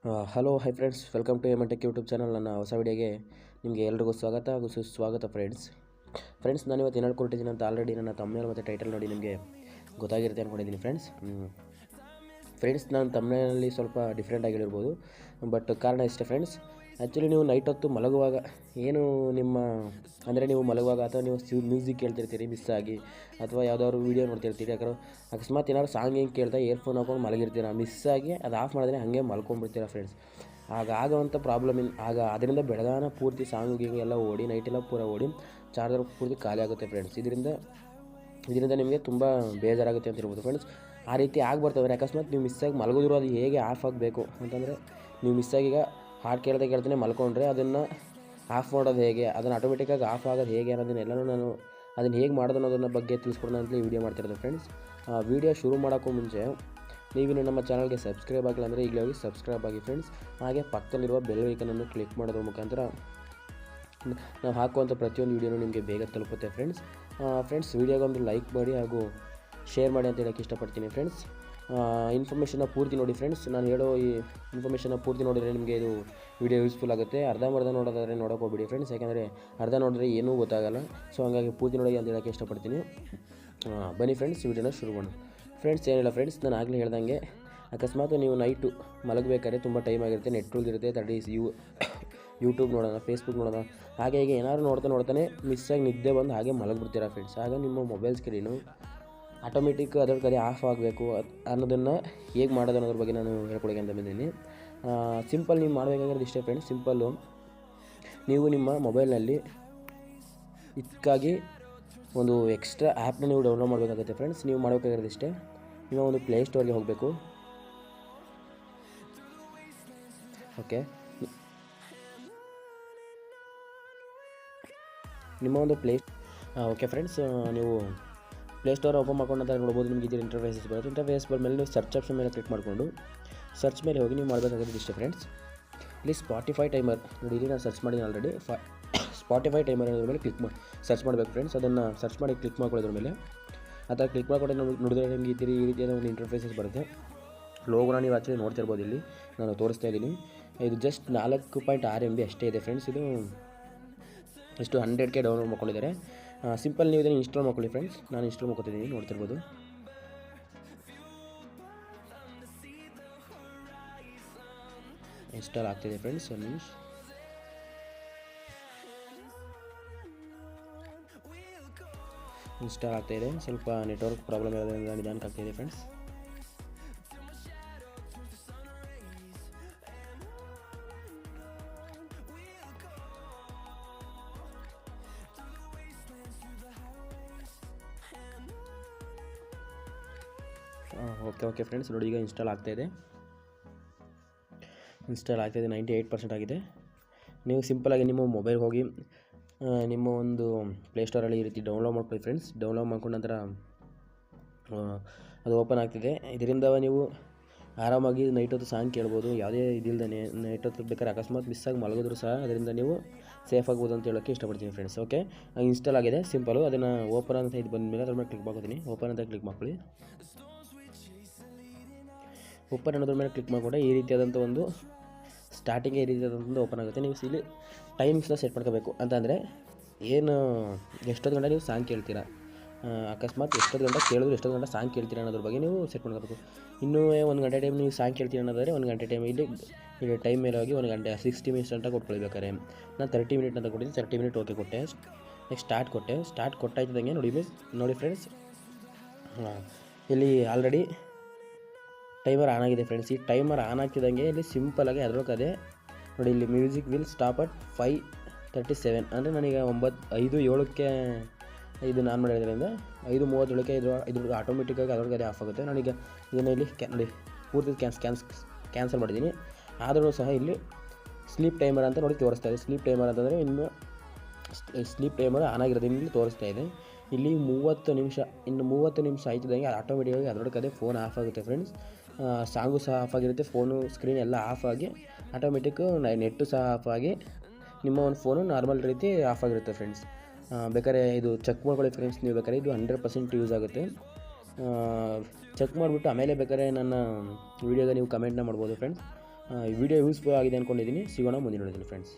Hello hi friends, welcome to Emtech YouTube channel. ನನ್ನ ಹೊಸ ವಿಡಿಯೋಗೆ ನಿಮಗೆ ಎಲ್ರಿಗೂ ಸ್ವಾಗತ ಹಾಗೂ ಸುಸ್ವಾಗತ ಫ್ರೆಂಡ್ಸ್ ನಾನು ಇವತ್ತು ಏನು ಹೇಳ್ಕೊಟ್ಟಿದ್ದೀನಿ ಅಂತ ಆಲ್ರೆಡಿ ನನ್ನ ತಮ್ಮನೇಲ್ ಮತ್ತು ಟೈಟಲ್ ನೋಡಿ ನಿಮಗೆ ಗೊತ್ತಾಗಿರುತ್ತೆ ಅಂದ್ಕೊಂಡಿದ್ದೀನಿ ಫ್ರೆಂಡ್ಸ್ ನಾನು ತಮ್ಮನೇಲಿ ಸ್ವಲ್ಪ ಡಿಫ್ರೆಂಟ್ ಆಗಿರ್ಬೋದು, ಬಟ್ ಕಾರಣ ಇಷ್ಟೇ ಫ್ರೆಂಡ್ಸ್. ಆ್ಯಕ್ಚುಲಿ ನೀವು ನೈಟ್ ಹೊತ್ತು ಮಲಗುವಾಗ ಏನು ನೀವು ಮಲಗುವಾಗ ಅಥವಾ ನೀವು ಮ್ಯೂಸಿಕ್ ಕೇಳ್ತಿರ್ತೀರಿ ಮಿಸ್ ಆಗಿ, ಅಥವಾ ಯಾವುದಾದ್ರು ವೀಡಿಯೋ ನೋಡ್ತಿರ್ತೀರಿ, ಯಾಕಂದ್ರೆ ಅಕಸ್ಮಾತ್ ಏನಾದ್ರು ಸಾಂಗ್ ಹಿಂಗೆ ಕೇಳ್ತಾ ಇಯರ್ಫೋನ್ ಹಾಕೊಂಡು ಮಲಗಿರ್ತೀರ, ಮಿಸ್ ಆಗಿ ಅದು ಆಫ್ ಮಾಡಿದ್ರೆ ಹಾಗೆ ಮಲ್ಕೊಂಡ್ಬಿಡ್ತೀರ ಫ್ರೆಂಡ್ಸ್. ಆಗೋವಂಥ ಅದರಿಂದ ಬೆಳಗಾನ ಪೂರ್ತಿ ಸಾಂಗ್ ಗೀಂಗ್ ಎಲ್ಲ ಓಡಿ ನೈಟೆಲ್ಲ ಪೂರ ಓಡಿ ಚಾರ್ಜರ್ ಪೂರ್ತಿ ಖಾಲಿ ಆಗುತ್ತೆ ಫ್ರೆಂಡ್ಸ್. ಇದರಿಂದ ನಿಮಗೆ ತುಂಬ ಬೇಜಾರಾಗುತ್ತೆ ಅಂತ ಇರ್ಬೋದು ಫ್ರೆಂಡ್ಸ್. ಆ ರೀತಿ ಆಗ್ಬರ್ತವೆ. ಅಕಸ್ಮಾತ್ ನೀವು ಮಿಸ್ಸಾಗಿ ಮಲಗಿದ್ರು ಅದು ಹೇಗೆ ಆಫ್ ಆಗಬೇಕು ಅಂತಂದರೆ, ನೀವು ಮಿಸ್ಸಾಗಿ ಈಗ ಹಾಡು ಕೇಳ್ತಾನೆ ಮಲ್ಕೊಂಡ್ರೆ ಅದನ್ನು ಆಫ್ ಮಾಡೋದು ಹೇಗೆ, ಅದನ್ನು ಆಟೋಮೆಟಿಕ್ಕಾಗಿ ಆಫ್ ಆಗೋದು ಹೇಗೆ ಅನ್ನೋದನ್ನೆಲ್ಲನೂ ನಾನು ಅದನ್ನು ಹೇಗೆ ಮಾಡೋದು ಅನ್ನೋದನ್ನ ಬಗ್ಗೆ ತಿಳಿಸ್ಕೊಡೋಣ ಅಂತಲೇ ವೀಡಿಯೋ ಮಾಡ್ತಿರೋದು ಫ್ರೆಂಡ್ಸ್. ವೀಡಿಯೋ ಶುರು ಮಾಡೋಕ್ಕೂ ಮುಂಚೆ ನೀವಿನ್ನು ನಮ್ಮ ಚಾನಲ್ಗೆ ಸಬ್ಸ್ಕ್ರೈಬ್ ಆಗಿಲ್ಲ ಅಂದರೆ ಈಗಲೇ ಹೋಗಿ ಸಬ್ಸ್ಕ್ರೈಬ್ ಆಗಿ ಫ್ರೆಂಡ್ಸ್. ಹಾಗೆ ಪಕ್ಕದಲ್ಲಿರುವ ಬೆಲ್ ಐಕನನ್ನು ಕ್ಲಿಕ್ ಮಾಡೋದ್ರ ಮುಖಾಂತರ ನಾವು ಹಾಕುವಂಥ ಪ್ರತಿಯೊಂದು ವೀಡಿಯೋನೂ ನಿಮಗೆ ಬೇಗ ತಲುಪುತ್ತೆ ಫ್ರೆಂಡ್ಸ್. ವೀಡಿಯೋಗೊಂದು ಲೈಕ್ ಮಾಡಿ ಹಾಗೂ ಶೇರ್ ಮಾಡಿ ಅಂತ ಹೇಳೋಕ್ಕೆ ಇಷ್ಟಪಡ್ತೀನಿ ಫ್ರೆಂಡ್ಸ್. ಇನ್ಫಾರ್ಮೇಷನ್ನ ಪೂರ್ತಿ ನೋಡಿ ಫ್ರೆಂಡ್ಸ್. ನಾನು ಹೇಳೋ ಈ ಇನ್ಫಾರ್ಮೇಷನ್ನ ಪೂರ್ತಿ ನೋಡಿದರೆ ನಿಮಗೆ ಇದು ವಿಡಿಯೋ ಯೂಸ್ಫುಲ್ ಆಗುತ್ತೆ. ಅರ್ಧಂಬರ್ಧ ನೋಡೋದಾದರೆ ನೋಡೋಕೆ ಹೋಗ್ಬಿಡಿ ಫ್ರೆಂಡ್ಸ್, ಯಾಕೆಂದರೆ ಅರ್ಧ ನೋಡಿದ್ರೆ ಏನೂ ಗೊತ್ತಾಗಲ್ಲ. ಸೊ ಹಾಗಾಗಿ ಪೂರ್ತಿ ನೋಡಿ ಅಂತ ಹೇಳೋಕ್ಕೆ ಇಷ್ಟಪಡ್ತೀನಿ. ಬನ್ನಿ ಫ್ರೆಂಡ್ಸ್, ವಿಡಿಯೋನ ಶುರು ಮಾಡೋಣ ಫ್ರೆಂಡ್ಸ್. ಏನಿಲ್ಲ ಫ್ರೆಂಡ್ಸ್, ನಾನು ಆಗಲೇ ಹೇಳ್ದಂಗೆ ಅಕಸ್ಮಾತ್ ನೀವು ನೈಟು ಮಲಗಬೇಕಾದ್ರೆ ತುಂಬ ಟೈಮ್ ಆಗಿರುತ್ತೆ, ನೆಟ್ ಇರುತ್ತೆ, ಯೂಟ್ಯೂಬ್ ನೋಡೋಣ, ಫೇಸ್ಬುಕ್ ನೋಡೋಣ, ಹಾಗೆ ಹೀಗೆ ಏನಾದ್ರು ನೋಡ್ತಾನೆ ಮಿಸ್ಸಾಗಿ ನಿದ್ದೆ ಬಂದು ಹಾಗೆ ಮಲಗಿಬಿಡ್ತೀರಾ ಫ್ರೆಂಡ್ಸ್. ಆಗ ನಿಮ್ಮ ಮೊಬೈಲ್ ಸ್ಕ್ರೀನು ಆಟೋಮೆಟಿಕ್ ಅದರ ಕಡೆ ಆಫ್ ಆಗಬೇಕು ಅನ್ನೋದನ್ನು ಹೇಗೆ ಮಾಡೋದು ಅನ್ನೋದ್ರ ಬಗ್ಗೆ ನಾನು ಹೇಳ್ಕೊಡೋಕೆ ಅಂತ ಬಂದಿದ್ದೀನಿ. ಸಿಂಪಲ್ ನೀವು ಮಾಡಬೇಕಾಗಿರೋದು ಇಷ್ಟೇ ಫ್ರೆಂಡ್ಸ್. ಸಿಂಪಲ್ಲು, ನೀವು ನಿಮ್ಮ ಮೊಬೈಲ್ನಲ್ಲಿ ಇದಕ್ಕಾಗಿ ಒಂದು ಎಕ್ಸ್ಟ್ರಾ ಆ್ಯಪ್ನ ನೀವು ಡೌನ್ಲೋಡ್ ಮಾಡಬೇಕಾಗುತ್ತೆ ಫ್ರೆಂಡ್ಸ್. ನೀವು ಮಾಡಬೇಕಾಗಿರೋದು ಇಷ್ಟೇ, ನಿಮ್ಮ ಒಂದು ಪ್ಲೇಸ್ಟೋರ್ಗೆ ಹೋಗಬೇಕು. ಓಕೆ ಫ್ರೆಂಡ್ಸ್, ನೀವು ಪ್ಲೇಸ್ಟೋರ್ ಓಪನ್ ಮಾಡ್ಕೊಂಡು ಅಂತ ನೋಡ್ಬೋದು. ನಿಮಗೆ ಇದರ ಇಂಟರ್ಫೇಸಸ್ ಬರುತ್ತೆ. ಇಂಟರ್ಫೇಸ್ ಬಂದಮೇಲೆ ನೀವು ಸರ್ಚ್ ಆಪ್ಷನ್ ಮೇಲೆ ಕ್ಲಿಕ್ ಮಾಡಿಕೊಂಡು ಸರ್ಚ್ ಮೇಲೆ ಹೋಗಿ ನೀವು ಮಾಡಬೇಕಾಗಿರೋದು ಇಷ್ಟೇ ಫ್ರೆಂಡ್ಸ್. ಇಲ್ಲಿ ಸ್ಪಾಟಿಫೈ ಟೈಮರ್ ನೋಡಿ, ಇಲ್ಲಿ ನಾನು ಸರ್ಚ್ ಮಾಡಿದ್ದೀನಿ ಆಲ್ರೆಡಿ. ಸ್ಪಾಟಿಫೈ ಟೈಮರ್ ಅನ್ನೋದ್ರ ಮೇಲೆ ಸರ್ಚ್ ಮಾಡಬೇಕು ಫ್ರೆಂಡ್ಸ್. ಅದನ್ನು ಸರ್ಚ್ ಮಾಡಿ ಕ್ಲಿಕ್ ಮಾಡ್ಕೊಳ್ಳೋದ್ರ ಮೇಲೆ ಆ ಥರ ಕ್ಲಿಕ್ ಮಾಡಿಕೊಂಡೆ ನೋಡಿದ್ರೆ ನಿಮಗೆ ಈ ರೀತಿಯಾದ ಒಂದು ಇಂಟರ್ಫೇಸಸ್ ಬರುತ್ತೆ. ಲೋಗೋನ ನೀವು ಆ್ಯಕ್ಚುಲಿ ನೋಡ್ತಿರ್ಬೋದು, ಇಲ್ಲಿ ನಾನು ತೋರಿಸ್ತಾ ಇದ್ದೀನಿ. ಇದು ಜಸ್ಟ್ 4.6 MB ಅಷ್ಟೇ ಇದೆ ಫ್ರೆಂಡ್ಸ್. ಇದು 100K ಡೌನ್ಲೋಡ್ ಮಾಡ್ಕೊಂಡಿದ್ದಾರೆ. ಸಿಂಪಲ್ ನೀವು ಇದನ್ನು ಇನ್ಸ್ಟಾಲ್ ಮಾಡ್ಕೊಳ್ಳಿ ಫ್ರೆಂಡ್ಸ್. ನಾನು ಇನ್ಸ್ಟಾಲ್ ಮಾಡ್ಕೊತಿದ್ದೀನಿ, ನೋಡ್ತಿರ್ಬೋದು. ಇನ್ಸ್ಟಾಲ್ ಆಗ್ತಿದೆ ಫ್ರೆಂಡ್ಸ್. ಇನ್ಸ್ಟಾಲ್ ಆಗ್ತಾಯಿದೆ. ಸ್ವಲ್ಪ ನೆಟ್ವರ್ಕ್ ಪ್ರಾಬ್ಲಮ್ ಇರೋದ್ರಿಂದ ನಿಧಾನಕ್ಕೆ ಆಗ್ತಾಯಿದೆ ಫ್ರೆಂಡ್ಸ್. ಓಕೆ ಫ್ರೆಂಡ್ಸ್, ನೋಡಿ ಈಗ ಇನ್ಸ್ಟಾಲ್ ಆಗ್ತಾಯಿದೆ. 98% ಆಗಿದೆ. ನೀವು ಸಿಂಪಲಾಗಿ ನಿಮ್ಮ ಮೊಬೈಲ್ಗೆ ಹೋಗಿ ನಿಮ್ಮ ಒಂದು ಪ್ಲೇಸ್ಟೋರಲ್ಲಿ ಈ ರೀತಿ ಡೌನ್ಲೋಡ್ ಮಾಡ್ಕೊಳ್ಳಿ ಫ್ರೆಂಡ್ಸ್. ಡೌನ್ಲೋಡ್ ಮಾಡ್ಕೊಂಡ ನಂತರ ಅದು ಓಪನ್ ಆಗ್ತಿದೆ. ಇದರಿಂದ ನೀವು ಆರಾಮಾಗಿ ನೈಟ್ ಹೊತ್ತು ಸಾಂಗ್ ಕೇಳ್ಬೋದು, ಯಾವುದೇ ಇದಿಲ್ಲದೇ. ನೈಟ್ ಹೊತ್ತು ಬೇಕಾದ್ರೆ ಅಕಸ್ಮಾತ್ ಮಿಸ್ಸಾಗಿ ಮಲಗಿದ್ರು ಸಹ ಅದರಿಂದ ನೀವು ಸೇಫ್ ಆಗ್ಬೋದು ಅಂತ ಹೇಳೋಕ್ಕೆ ಇಷ್ಟಪಡ್ತೀನಿ ಫ್ರೆಂಡ್ಸ್. ಓಕೆ, ಇನ್ಸ್ಟಾಲ್ ಆಗಿದೆ. ಸಿಂಪಲು ಅದನ್ನು ಓಪನ್ ಅಂತ ಇದು ಬಂದಮೇಲೆ ಅದ್ರ ಮೇಲೆ ಕ್ಲಿಕ್ ಮಾಡ್ಕೊತೀನಿ. ಓಪನ್ ಅಂತ ಕ್ಲಿಕ್ ಮಾಡ್ಕೊಳ್ಳಿ. ಓಪನ್ ಅನ್ನೋದ್ರ ಮೇಲೆ ಕ್ಲಿಕ್ ಮಾಡಿಕೊಂಡ್ರೆ ಈ ರೀತಿಯಾದಂಥ ಒಂದು ಸ್ಟಾರ್ಟಿಂಗೇ ಈ ರೀತಿಯಾದಂಥ ಓಪನ್ ಆಗುತ್ತೆ. ನೀವು ಇಲ್ಲಿ ಟೈಮಿಂಗ್ಸ್ನ ಸೆಟ್ ಮಾಡ್ಕೋಬೇಕು. ಅಂತಂದರೆ ಎಷ್ಟೊತ್ತು ಗಂಟೆ ನೀವು ಸಾಂಗ್ ಕೇಳ್ತೀರಾ, ಅಕಸ್ಮಾತ್ ಎಷ್ಟೊತ್ತು ಗಂಟೆ ಕೇಳಿದ್ರು ಎಷ್ಟೊತ್ತು ಗಂಟೆ ಸಾಂಗ್ ಕೇಳ್ತೀರಾ ಅನ್ನೋದ್ರ ಬಗ್ಗೆ ನೀವು ಸೆಟ್ ಮಾಡ್ಕೋಬೇಕು. ಇನ್ನೂ 1 ಗಂಟೆ ಟೈಮ್ ನೀವು ಸಾಂಗ್ ಕೇಳ್ತೀರ ಅನ್ನೋದಾದರೆ 1 ಗಂಟೆ ಟೈಮ್ ಇಲ್ಲಿ ಟೈಮ್ ಮೇಲೆ ಹೋಗಿ 1 ಗಂಟೆ 60 ಮಿನಿಟ್ಸ್ ಅಂತ ಕೊಟ್ಕೊಳ್ಬೇಕಾರೆ ನಾನು 30 ಮಿನಿಟ್ ಅಂತ ಕೊಟ್ಟಿದ್ದೀನಿ. 30 ಮಿನಿಟ್ ಓಕೆ ಕೊಟ್ಟೆ. ನೆಕ್ಸ್ಟ್ ಸ್ಟಾರ್ಟ್ ಕೊಟ್ಟಾಯ್ತದಂಗೆ ನೋಡಿ ಫ್ರೆಂಡ್ಸ್, ಇಲ್ಲಿ ಆಲ್ರೆಡಿ ಟೈಮರ್ ಆನ್ ಆಗಿದೆ ಫ್ರೆಂಡ್ಸ್. ಈ ಟೈಮರ್ ಆನ್ ಆಗ್ತಿದ್ದಂಗೆ ಇಲ್ಲಿ ಸಿಂಪಲಾಗಿ ಅದರೊಳಗೆ ನೋಡಿ, ಇಲ್ಲಿ ಮ್ಯೂಸಿಕ್ ವಿಲ್ ಸ್ಟಾಪ್ ಅಟ್ 5:37 ಅಂದರೆ ನನಗೆ 5:07ಕ್ಕೆ ಇದು ನಾನು ಮಾಡಿರೋದ್ರಿಂದ 5:37ಕ್ಕೆ ಇದ್ರ ಆಟೋಮೆಟಿಕ್ಕಾಗಿ ಅದರೊಳಗೆ ಆಫ್ ಆಗುತ್ತೆ. ನಾನೀಗ ಇದನ್ನು ಇಲ್ಲಿ ನೋಡಿ ಪೂರ್ತಿ ಕ್ಯಾನ್ಸಲ್ ಮಾಡಿದ್ದೀನಿ. ಆದರೂ ಸಹ ಇಲ್ಲಿ ಸ್ಲೀಪ್ ಟೈಮರ್ ಅಂತ ನೋಡಿ ತೋರಿಸ್ತಾ ಇದೆ. ಸ್ಲೀಪ್ ಟೈಮರ್ ಅಂತಂದರೆ ಇನ್ನು ಸ್ಲೀಪ್ ಟೈಮರ್ ಆನ್ ಆಗಿರೋದು ಇಲ್ಲಿ ತೋರಿಸ್ತಾ ಇದೆ. ಇಲ್ಲಿ 30 ನಿಮಿಷ ಆಯ್ತಿದ್ದಂಗೆ ಆಟೋಮೆಟಿಕ್ಕಾಗಿ ಅದರೊಳಗೆ ಫೋನ್ ಆಫ್ ಆಗುತ್ತೆ ಫ್ರೆಂಡ್ಸ್. ಸಾಂಗು ಸಹ ಆಫ್ ಆಗಿರುತ್ತೆ, ಫೋನು ಸ್ಕ್ರೀನ್ ಎಲ್ಲ ಆಫ್ ಆಗಿ ಆಟೋಮೆಟಿಕ್ಕು ನೆಟ್ಟು ಸಹ ಆಫ್ ಆಗಿ ನಿಮ್ಮ ಒಂದು ಫೋನು ನಾರ್ಮಲ್ ರೀತಿ ಆಫ್ ಆಗಿರುತ್ತೆ ಫ್ರೆಂಡ್ಸ್. ಬೇಕಾದ್ರೆ ಇದು ಚೆಕ್ ಮಾಡ್ಕೊಳ್ಳಿ ಫ್ರೆಂಡ್ಸ್. ನೀವು ಬೇಕಾದ್ರೆ ಇದು 100% ಯೂಸ್ ಆಗುತ್ತೆ. ಚೆಕ್ ಮಾಡಿಬಿಟ್ಟು ಆಮೇಲೆ ಬೇಕಾದ್ರೆ ನನ್ನ ವೀಡಿಯೋಗೆ ನೀವು ಕಮೆಂಟ್ನ ಮಾಡ್ಬೋದು ಫ್ರೆಂಡ್ಸ್. ಈ ವಿಡಿಯೋ ಯೂಸ್ಫುಲ್ ಆಗಿದೆ ಅಂದ್ಕೊಂಡಿದ್ದೀನಿ. ಸಿಗೋಣ ಮುಂದಿನ ನೋಡಿದ್ದೀನಿ ಫ್ರೆಂಡ್ಸ್.